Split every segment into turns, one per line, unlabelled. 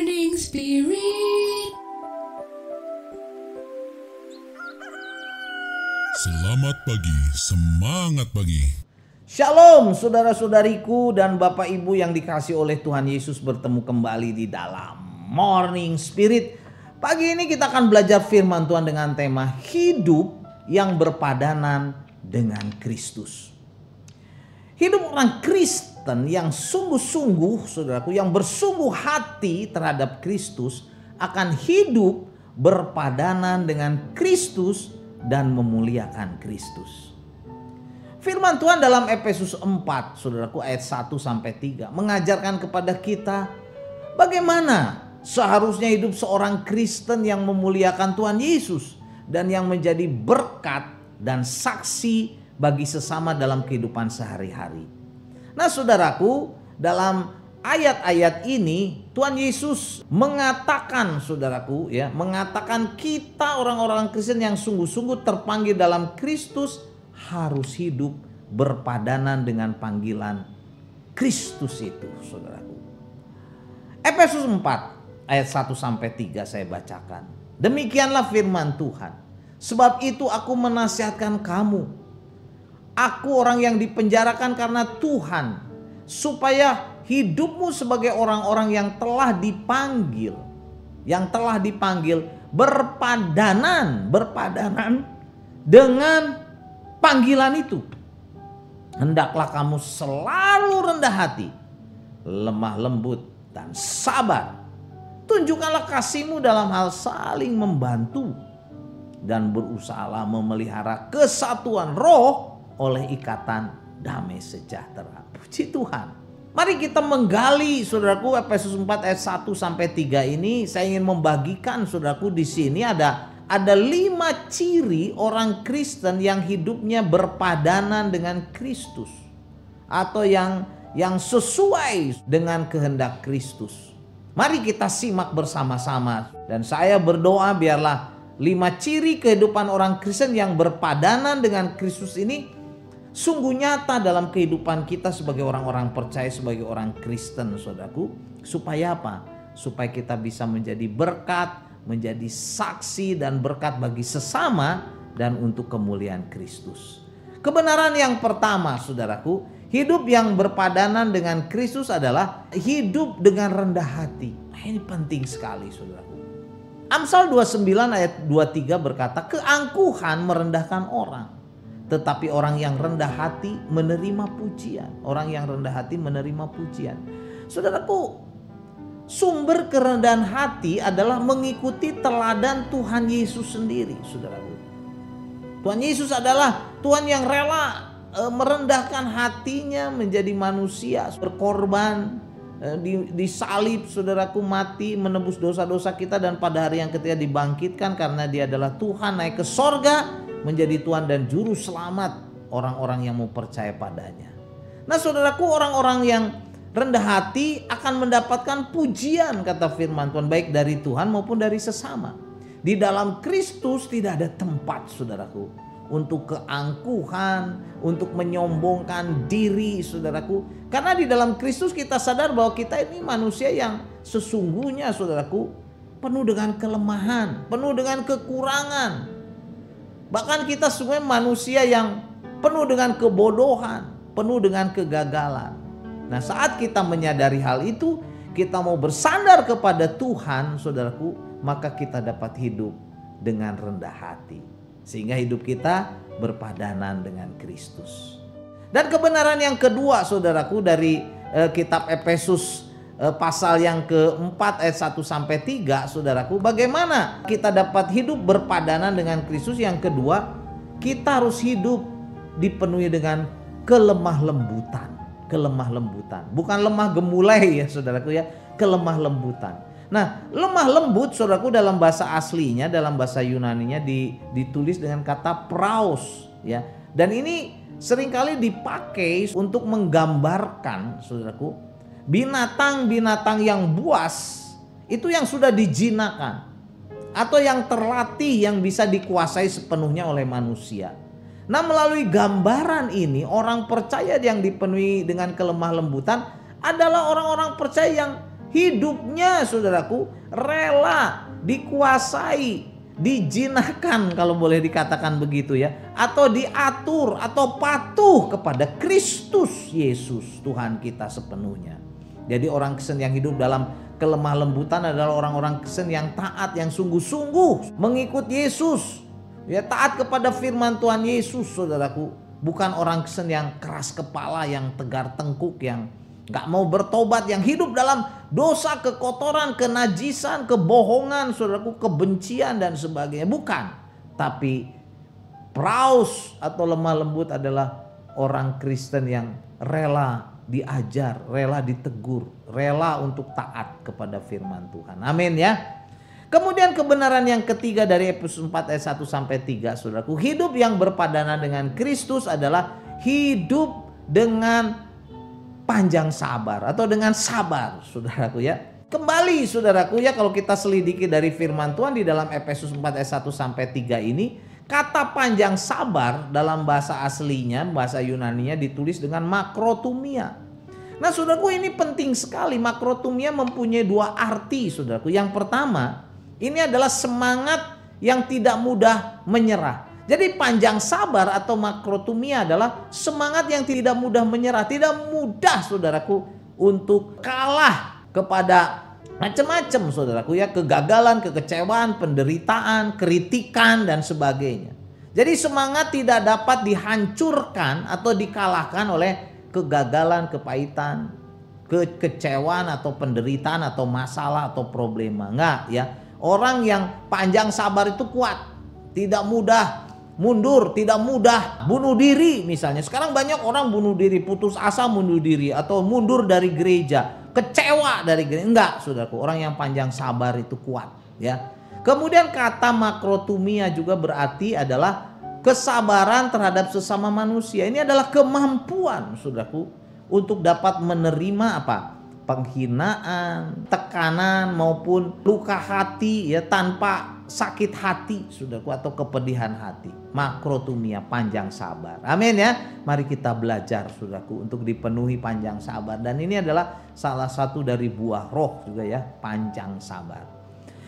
Morning Spirit.
Selamat pagi, semangat pagi.
Shalom saudara-saudariku dan Bapak Ibu yang dikasihi oleh Tuhan Yesus, bertemu kembali di dalam Morning Spirit. Pagi ini kita akan belajar firman Tuhan dengan tema hidup yang berpadanan dengan Kristus. Hidup orang Kristen yang sungguh-sungguh, saudaraku, yang bersungguh hati terhadap Kristus akan hidup berpadanan dengan Kristus dan memuliakan Kristus. Firman Tuhan dalam Efesus 4, saudaraku, ayat 1-3 mengajarkan kepada kita bagaimana seharusnya hidup seorang Kristen yang memuliakan Tuhan Yesus dan yang menjadi berkat dan saksi bagi sesama dalam kehidupan sehari-hari. Nah, saudaraku, dalam ayat-ayat ini Tuhan Yesus mengatakan, saudaraku, mengatakan kita orang-orang Kristen yang sungguh-sungguh terpanggil dalam Kristus harus hidup berpadanan dengan panggilan Kristus itu, saudaraku. Efesus 4 ayat 1-3 saya bacakan. Demikianlah firman Tuhan. Sebab itu aku menasihatkan kamu, aku orang yang dipenjarakan karena Tuhan, supaya hidupmu sebagai orang-orang yang telah dipanggil, berpadanan dengan panggilan itu. Hendaklah kamu selalu rendah hati, lemah lembut dan sabar. Tunjukkanlah kasihmu dalam hal saling membantu dan berusahalah memelihara kesatuan roh oleh ikatan damai sejahtera. Puji Tuhan. Mari kita menggali, saudaraku, Efesus 4 ayat 1-3 ini. Saya ingin membagikan, saudaraku, di sini ada 5 ciri orang Kristen yang hidupnya berpadanan dengan Kristus atau yang sesuai dengan kehendak Kristus. Mari kita simak bersama-sama, dan saya berdoa biarlah 5 ciri kehidupan orang Kristen yang berpadanan dengan Kristus ini sungguh nyata dalam kehidupan kita sebagai orang-orang percaya, sebagai orang Kristen, saudaraku. Supaya apa? Supaya kita bisa menjadi berkat, menjadi saksi dan berkat bagi sesama dan untuk kemuliaan Kristus. Kebenaran yang pertama, saudaraku, hidup yang berpadanan dengan Kristus adalah hidup dengan rendah hati. Ini penting sekali, saudaraku. Amsal 29 ayat 23 berkata, keangkuhan merendahkan orang, tetapi orang yang rendah hati menerima pujian. Orang yang rendah hati menerima pujian. Saudaraku, sumber kerendahan hati adalah mengikuti teladan Tuhan Yesus sendiri, saudaraku. Tuhan Yesus adalah Tuhan yang rela merendahkan hatinya menjadi manusia, berkorban, disalib, saudaraku, mati menebus dosa-dosa kita, dan pada hari yang ketiga dibangkitkan karena dia adalah Tuhan, naik ke sorga menjadi Tuhan dan juru selamat orang-orang yang mau percaya padanya. Nah, saudaraku, orang-orang yang rendah hati akan mendapatkan pujian, kata firman Tuhan, baik dari Tuhan maupun dari sesama. Di dalam Kristus tidak ada tempat, saudaraku, untuk keangkuhan, untuk menyombongkan diri, saudaraku. Karena di dalam Kristus kita sadar bahwa kita ini manusia yang sesungguhnya, saudaraku, penuh dengan kelemahan, penuh dengan kekurangan. Bahkan kita semua manusia yang penuh dengan kebodohan, penuh dengan kegagalan. Nah, saat kita menyadari hal itu, kita mau bersandar kepada Tuhan, saudaraku, maka kita dapat hidup dengan rendah hati. Sehingga hidup kita berpadanan dengan Kristus. Dan kebenaran yang kedua, saudaraku, dari kitab Efesus pasal yang keempat ayat 1-3, saudaraku, bagaimana kita dapat hidup berpadanan dengan Kristus. Yang kedua, kita harus hidup dipenuhi dengan kelemah lembutan. Kelemah lembutan, bukan lemah gemulai ya, saudaraku, ya, kelemah lembutan. Nah, lemah lembut, saudaraku, dalam bahasa aslinya, dalam bahasa Yunaninya ditulis dengan kata praus, ya. Dan ini seringkali dipakai untuk menggambarkan, saudaraku, binatang-binatang yang buas, itu yang sudah dijinakan atau yang terlatih, yang bisa dikuasai sepenuhnya oleh manusia. Nah, melalui gambaran ini, orang percaya yang dipenuhi dengan kelemah lembutan adalah orang-orang percaya yang hidupnya saudaraku rela dikuasai, dijinakkan kalau boleh dikatakan begitu ya, atau diatur atau patuh kepada Kristus Yesus Tuhan kita sepenuhnya. Jadi orang Kristen yang hidup dalam kelemah lembutan adalah orang-orang Kristen yang taat, yang sungguh-sungguh mengikut Yesus, ya, taat kepada firman Tuhan Yesus saudaraku. Bukan orang Kristen yang keras kepala, yang tegar tengkuk, yang gak mau bertobat, yang hidup dalam dosa, kekotoran, kenajisan, kebohongan, saudaraku, kebencian dan sebagainya. Bukan. Tapi praus atau lemah lembut adalah orang Kristen yang rela diajar, rela ditegur, rela untuk taat kepada firman Tuhan. Amin ya. Kemudian kebenaran yang ketiga dari Efesus 4 ayat 1 sampai 3, saudaraku, hidup yang berpadanan dengan Kristus adalah hidup dengan panjang sabar atau dengan sabar, saudaraku ya. Kembali saudaraku ya, kalau kita selidiki dari firman Tuhan di dalam Efesus 4 ayat 1 sampai 3 ini, kata panjang sabar dalam bahasa aslinya, bahasa Yunaninya ditulis dengan makrotumia. Nah saudaraku, ini penting sekali. Makrotumia mempunyai dua arti saudaraku. Yang pertama, ini adalah semangat yang tidak mudah menyerah. Jadi panjang sabar atau makrotumia adalah semangat yang tidak mudah menyerah. Tidak mudah saudaraku untuk kalah kepada macam-macam saudaraku ya. Kegagalan, kekecewaan, penderitaan, kritikan dan sebagainya. Jadi semangat tidak dapat dihancurkan atau dikalahkan oleh kegagalan, kepahitan, kekecewaan atau penderitaan atau masalah atau problema. Enggak ya. Orang yang panjang sabar itu kuat, tidak mudah mundur, tidak mudah bunuh diri misalnya. Sekarang banyak orang bunuh diri, putus asa bunuh diri atau mundur dari gereja, kecewa dari gereja. Enggak, saudaraku, orang yang panjang sabar itu kuat ya. Kemudian kata makrotumia juga berarti adalah kesabaran terhadap sesama manusia. Ini adalah kemampuan saudaraku untuk dapat menerima apa? Penghinaan, tekanan maupun luka hati ya, tanpa sakit hati saudaraku atau kepedihan hati. Makrotumia, panjang sabar. Amin ya. Mari kita belajar saudaraku untuk dipenuhi panjang sabar, dan ini adalah salah satu dari buah roh juga ya, panjang sabar.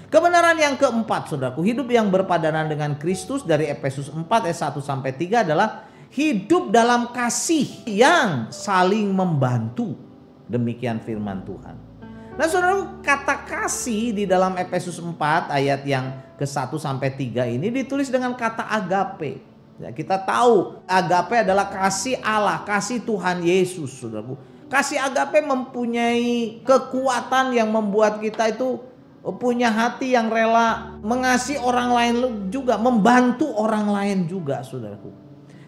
Kebenaran yang keempat saudaraku, hidup yang berpadanan dengan Kristus dari Efesus 4 ayat 1 sampai 3 adalah hidup dalam kasih yang saling membantu. Demikian firman Tuhan. Nah saudara, kata kasih di dalam Efesus 4 ayat yang ke-1 sampai 3 ini ditulis dengan kata agape. Ya, kita tahu agape adalah kasih Allah, kasih Tuhan Yesus saudaraku. Kasih agape mempunyai kekuatan yang membuat kita itu punya hati yang rela mengasihi orang lain juga, membantu orang lain juga saudaraku.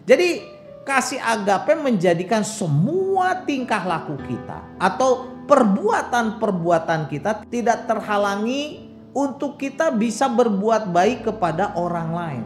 Jadi kasih agape menjadikan semua tingkah laku kita atau perbuatan-perbuatan kita tidak terhalangi untuk kita bisa berbuat baik kepada orang lain.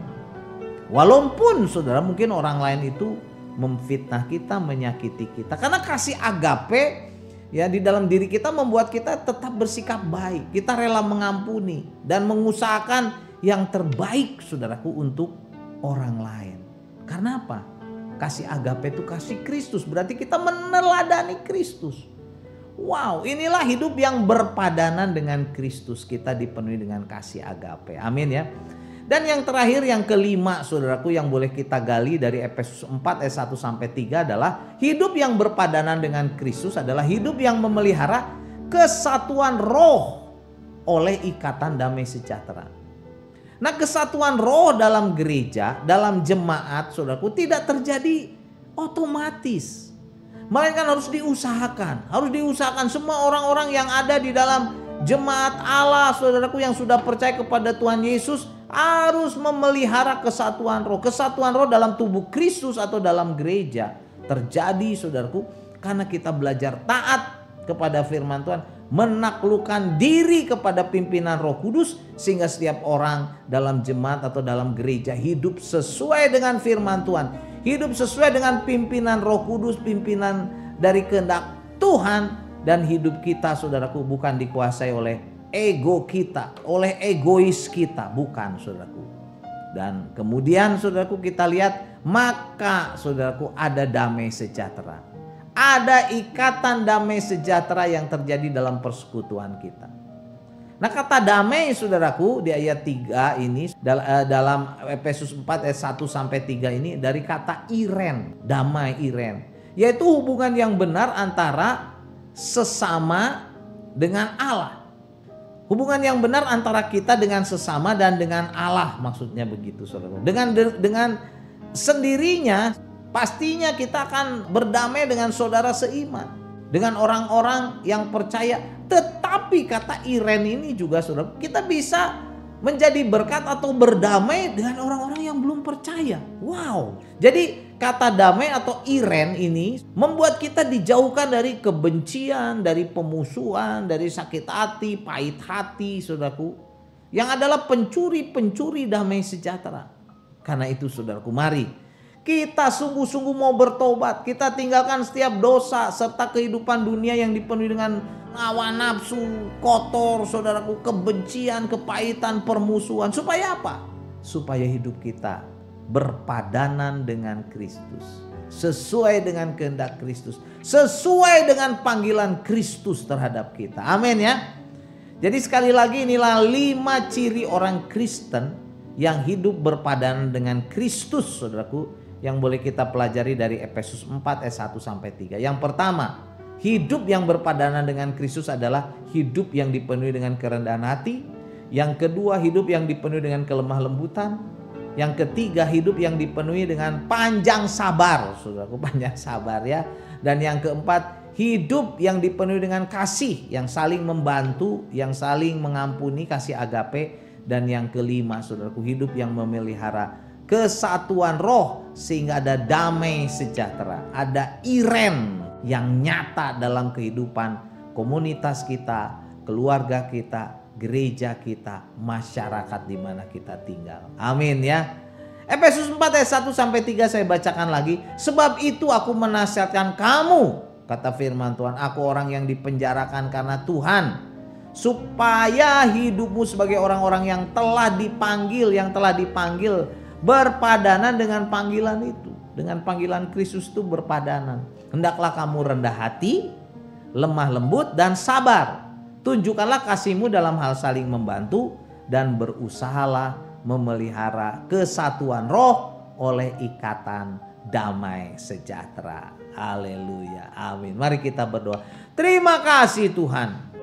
Walaupun saudara mungkin orang lain itu memfitnah kita, menyakiti kita. Karena kasih agape ya di dalam diri kita membuat kita tetap bersikap baik. Kita rela mengampuni dan mengusahakan yang terbaik saudaraku untuk orang lain. Karena apa? Kasih agape itu kasih Kristus, berarti kita meneladani Kristus. Wow, inilah hidup yang berpadanan dengan Kristus. Kita dipenuhi dengan kasih agape. Amin ya. Dan yang terakhir, yang kelima saudaraku yang boleh kita gali dari Efesus 4 ayat 1 sampai 3 adalah hidup yang berpadanan dengan Kristus adalah hidup yang memelihara kesatuan roh oleh ikatan damai sejahtera. Nah, kesatuan roh dalam gereja, dalam jemaat saudaraku tidak terjadi otomatis. Melainkan harus diusahakan. Harus diusahakan semua orang-orang yang ada di dalam jemaat Allah saudaraku yang sudah percaya kepada Tuhan Yesus harus memelihara kesatuan roh. Kesatuan roh dalam tubuh Kristus atau dalam gereja terjadi saudaraku karena kita belajar taat kepada firman Tuhan, menaklukkan diri kepada pimpinan Roh Kudus sehingga setiap orang dalam jemaat atau dalam gereja hidup sesuai dengan firman Tuhan, hidup sesuai dengan pimpinan Roh Kudus, pimpinan dari kehendak Tuhan, dan hidup kita saudaraku bukan dikuasai oleh ego kita, oleh egois kita, bukan saudaraku. Dan kemudian saudaraku kita lihat, maka saudaraku ada damai sejahtera. Ada ikatan damai sejahtera yang terjadi dalam persekutuan kita. Nah, kata damai saudaraku di ayat 3 ini dalam Efesus 4 ayat 1 sampai 3 ini dari kata iren, damai iren, yaitu hubungan yang benar antara sesama dengan Allah. Hubungan yang benar antara kita dengan sesama dan dengan Allah, maksudnya begitu saudara. Dengan sendirinya pastinya kita akan berdamai dengan saudara seiman, dengan orang-orang yang percaya. Tetapi kata iren ini juga saudara, kita bisa menjadi berkat atau berdamai dengan orang-orang yang belum percaya. Wow. Jadi kata damai atau iren ini membuat kita dijauhkan dari kebencian, dari pemusuhan, dari sakit hati, pahit hati saudaraku, yang adalah pencuri-pencuri damai sejahtera. Karena itu saudaraku, mari kita sungguh-sungguh mau bertobat. Kita tinggalkan setiap dosa serta kehidupan dunia yang dipenuhi dengan hawa nafsu, kotor saudaraku, kebencian, kepahitan, permusuhan. Supaya apa? Supaya hidup kita berpadanan dengan Kristus, sesuai dengan kehendak Kristus, sesuai dengan panggilan Kristus terhadap kita. Amin ya. Jadi sekali lagi, inilah 5 ciri orang Kristen yang hidup berpadanan dengan Kristus saudaraku, yang boleh kita pelajari dari Efesus 4 ayat 1 sampai 3. Yang pertama, hidup yang berpadanan dengan Kristus adalah hidup yang dipenuhi dengan kerendahan hati. Yang kedua, hidup yang dipenuhi dengan kelemah lembutan. Yang ketiga, hidup yang dipenuhi dengan panjang sabar. Saudaraku, panjang sabar ya. Dan yang keempat, hidup yang dipenuhi dengan kasih, yang saling membantu, yang saling mengampuni, kasih agape. Dan yang kelima, saudaraku, hidup yang memelihara kesatuan roh sehingga ada damai sejahtera, ada iren yang nyata dalam kehidupan komunitas kita, keluarga kita, gereja kita, masyarakat di mana kita tinggal. Amin ya. Efesus 4 ayat 1 sampai 3 saya bacakan lagi. Sebab itu aku menasihatkan kamu, kata firman Tuhan, aku orang yang dipenjarakan karena Tuhan, supaya hidupmu sebagai orang-orang yang telah dipanggil berpadanan dengan panggilan itu. Dengan panggilan Kristus itu berpadanan. Hendaklah kamu rendah hati, lemah lembut dan sabar. Tunjukkanlah kasihmu dalam hal saling membantu dan berusahalah memelihara kesatuan roh oleh ikatan damai sejahtera. Haleluya. Amin. Mari kita berdoa. Terima kasih Tuhan.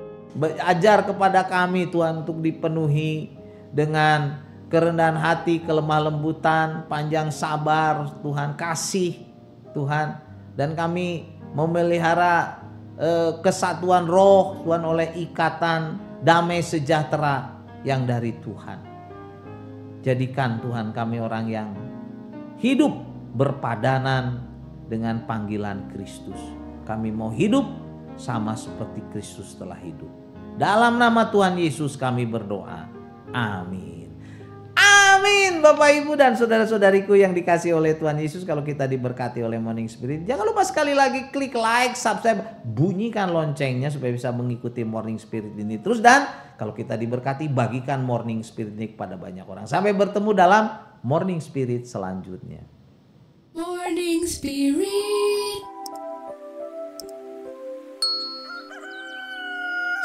Ajar kepada kami Tuhan untuk dipenuhi dengan kerendahan hati, kelemah lembutan, panjang sabar, Tuhan, kasih Tuhan. Dan kami memelihara kesatuan roh Tuhan oleh ikatan damai sejahtera yang dari Tuhan. Jadikan Tuhan kami orang yang hidup berpadanan dengan panggilan Kristus. Kami mau hidup sama seperti Kristus telah hidup. Dalam nama Tuhan Yesus kami berdoa. Amin. Amin. Bapak Ibu dan saudara-saudariku yang dikasihi oleh Tuhan Yesus, kalau kita diberkati oleh Morning Spirit, jangan lupa sekali lagi klik like, subscribe, bunyikan loncengnya supaya bisa mengikuti Morning Spirit ini terus. Dan kalau kita diberkati, bagikan Morning Spirit ini kepada banyak orang. Sampai bertemu dalam Morning Spirit selanjutnya.
Morning Spirit.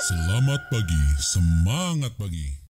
Selamat pagi, semangat pagi.